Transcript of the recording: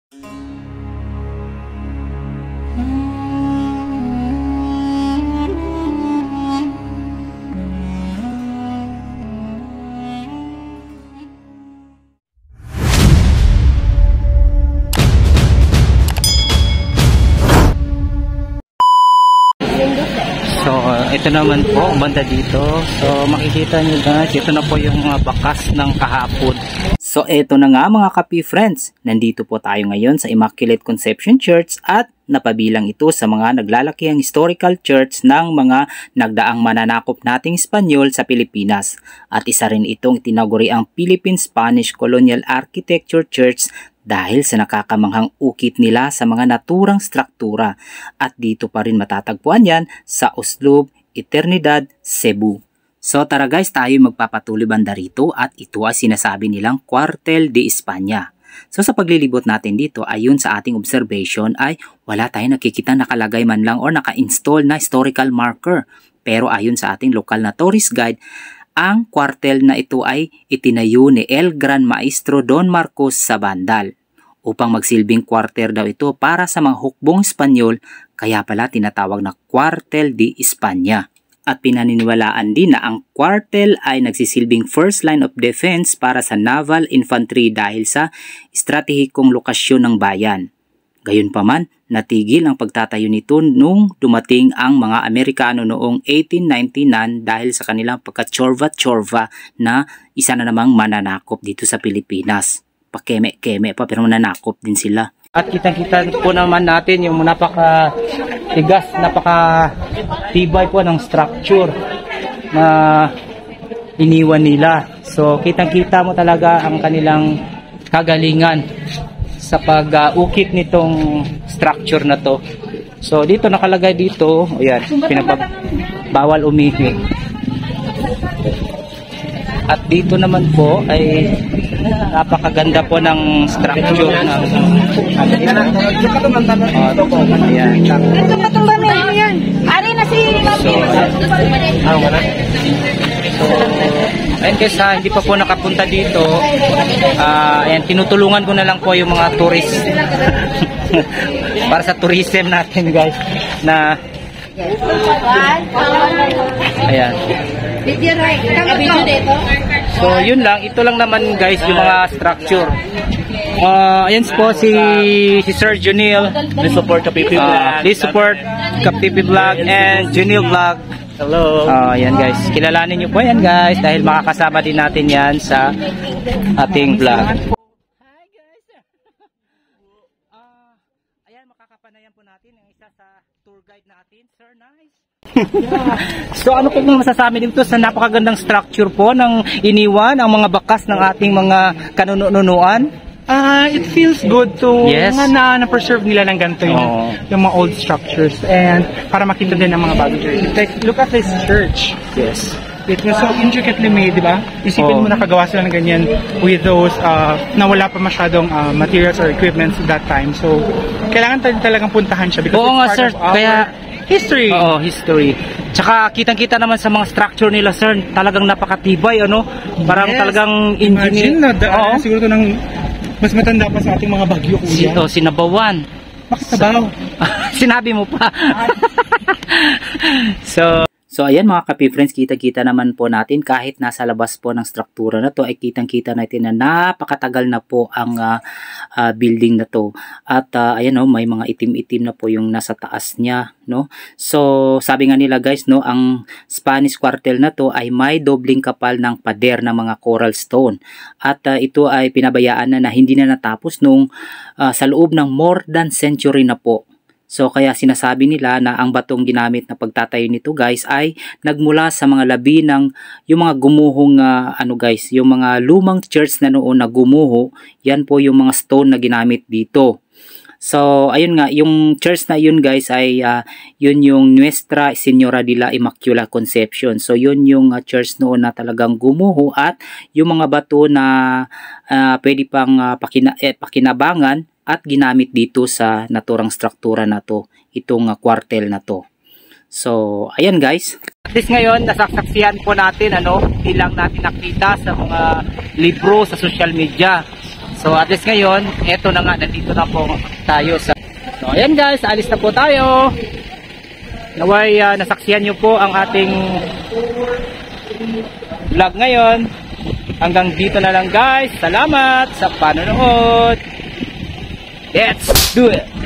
So, ito naman po, banda dito. So, makikita nyo guys, ito na po yung bakas ng kahapon. So, ito na nga mga Kapi friends. Nandito po tayo ngayon sa Immaculate Conception Church at napabilang ito sa mga naglalakihang historical church ng mga nagdaang mananakop nating Espanyol sa Pilipinas. At isa rin itong itinaguri ang Philippine-Spanish Colonial Architecture Church dahil sa nakakamanghang ukit nila sa mga naturang struktura. At dito pa rin matatagpuan yan sa Uslob, Eternidad, Cebu. So tara guys, tayo magpapatuloy banda rito at ito ay sinasabi nilang Cuartel de España. So sa paglilibot natin dito, ayon sa ating observation ay wala tayong nakikita nakalagay man lang or naka-install na historical marker. Pero ayon sa ating lokal na tourist guide, ang kwartel na ito ay itinayo ni El Gran Maestro Don Marcos sa Bandal upang magsilbing kwartel daw ito para sa mga hukbong Espanyol, kaya pala tinatawag na Cuartel de España. At pinaniniwalaan din na ang kwartel ay nagsisilbing first line of defense para sa naval infantry dahil sa estratehikong lokasyon ng bayan. Gayunpaman, natigil ang pagtatayo nito nung dumating ang mga Amerikano noong 1899 dahil sa kanilang pagka-chorva-chorva na isa na namang mananakop dito sa Pilipinas. Pakeme-keme pa pero mananakop din sila. At kitang-kita po naman natin yung napaka-tigas, napaka-tibay po ng structure na iniwan nila. So kitang-kita mo talaga ang kanilang kagalingan sa pag-ukit nitong structure na to. So dito nakalagay dito, ayan, bawal umihi. At dito naman po ay napakaganda po ng structure na ayun guys, hindi pa po nakapunta dito. Ayan, tinutulungan ko na lang po yung mga tourist para sa tourism natin guys na ayan. So yun lang, ito lang naman guys yung mga structure. Ayan po si Sir Junil. Please support Kapipi Vlog. Please support Kapipi Vlog and Junil Vlog. Hello. Ayan guys, kilalanin nyo po yan guys dahil makakasama din natin yan sa ating vlog. Hi guys. Ayan, makakapanayan po natin ang isa sa tour guide natin, Sir Nice. So ano po bang masasabi dito sa napakagandang structure po ng iniwan ang mga bakas ng ating mga kanununuan? It feels good to na-preserve nila ng ganito yung mga old structures and para makita din ang mga bagong church. Like, look at this church. Yes. It was so intricately made, di ba? Isipin mo nakagawa sila ng ganyan with those na wala pa masyadong materials or equipments at that time. So, kailangan talagang puntahan siya because it's part of our history. Oo, history. Tsaka kitang-kita naman sa mga structure nila, sir, talagang napakatibay, ano? Parang talagang engineer. Imagine na daan siguro ito ng mas matanda pa sa ating mga bagyo, kuya. Sinabawan. Bakit sabaw? Sinabi mo pa. So ayan mga Kapi friends, kita-kita naman po natin kahit nasa labas po ng struktura na to ay kitang-kita natin na napakatagal na po ang building na to. At ayan may mga itim-itim na po yung nasa taas niya, no. So sabi nga nila guys, no, ang Spanish Cuartel na to ay may dobling kapal ng pader ng mga coral stone. At ito ay pinabayaan na hindi na natapos nung sa loob ng more than century na po. So kaya sinasabi nila na ang batong ginamit na pagtatayo nito guys ay nagmula sa mga labi ng yung mga gumuhong yung mga lumang church na noon na gumuho. Yan po yung mga stone na ginamit dito. So ayun nga, yung church na yun guys ay yun yung Nuestra Señora de la Immaculada Conception. So yun yung church noon na talagang gumuho at yung mga bato na pwede pang pakinabangan at ginamit dito sa naturang struktura na to, itong kwartel na to. So, ayan guys. At least ngayon, nasasaksihan po natin, ilang natin nakita sa mga libro sa social media. So at least ngayon, eto na nga, nandito na po tayo sa... So ayan guys, alis na po tayo. Naway nasaksihan nyo po ang ating vlog ngayon. Hanggang dito na lang guys. Salamat sa panonood. Let's do it!